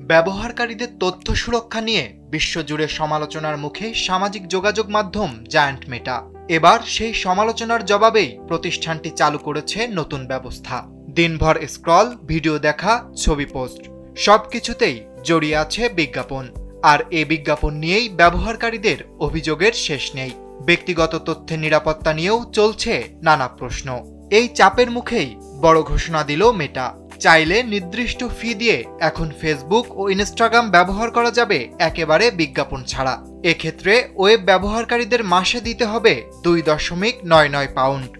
ব্যবহারকারীদের তথ্য সুরক্ষা নিয়ে বিশ্বজুড়ে সমালোচনার মুখে সামাজিক যোগাযোগ মাধ্যম জায়ান্ট মেটা। এবার সেই সমালোচনার জবাবেই প্রতিষ্ঠানটি চালু করেছে নতুন ব্যবস্থা। দিনভর স্ক্রল, ভিডিও দেখা, ছবি পোস্ট, সবকিছুতেই জড়িয়ে আছে বিজ্ঞাপন। আর এই বিজ্ঞাপন নিয়েই ব্যবহারকারীদের অভিযোগের শেষ নেই। ব্যক্তিগত তথ্যের নিরাপত্তা নিয়েও চলছে নানা প্রশ্ন। এই চাপের মুখেই বড় ঘোষণা দিল মেটা। চাইলে নির্দিষ্ট ফি দিয়ে এখন ফেসবুক ও ইনস্টাগ্রাম ব্যবহার করা যাবে একেবারে বিজ্ঞাপন ছাড়া। এক্ষেত্রে ওয়েব ব্যবহারকারীদের মাসে দিতে হবে 2.99 পাউন্ড।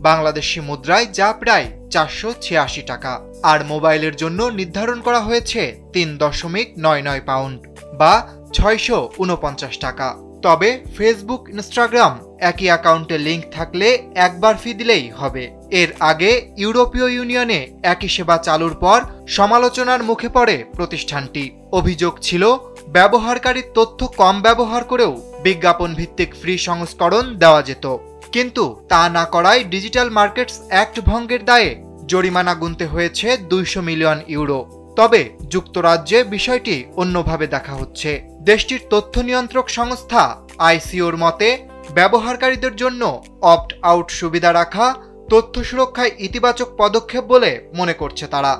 বাংলাদেশি মুদ্রায় যা প্রায় 486 টাকা। আর মোবাইলের জন্য নির্ধারণ করা হয়েছে 3.99 পাউন্ড বা 649 টাকা। তবে ফেসবুক, ইনস্টাগ্রাম একই অ্যাকাউন্টে লিংক থাকলে একবার ফি দিলেই হবে। এর আগে ইউরোপীয় ইউনিয়নে একই সেবা চালুর পর সমালোচনার মুখে পড়ে প্রতিষ্ঠানটি। অভিযোগ ছিল ব্যবহারকারীর তথ্য কম ব্যবহার করেও বিজ্ঞাপন ভিত্তিক ফ্রি সংস্করণ দেওয়া যেত। কিন্তু তা না করায় ডিজিটাল মার্কেটস অ্যাক্ট ভঙ্গের দায়ে জরিমানা গুনতে হয়েছে 200 মিলিয়ন ইউরো। তবে যুক্তরাজ্যে বিষয়টি অন্যভাবে দেখা হচ্ছে। দেশটির তথ্য নিয়ন্ত্রক সংস্থা আইসিওর মতে, ব্যবহারকারীদের জন্য অপ্ট আউট সুবিধা রাখা তথ্য সুরক্ষায় ইতিবাচক পদক্ষেপ বলে মনে করছে তারা।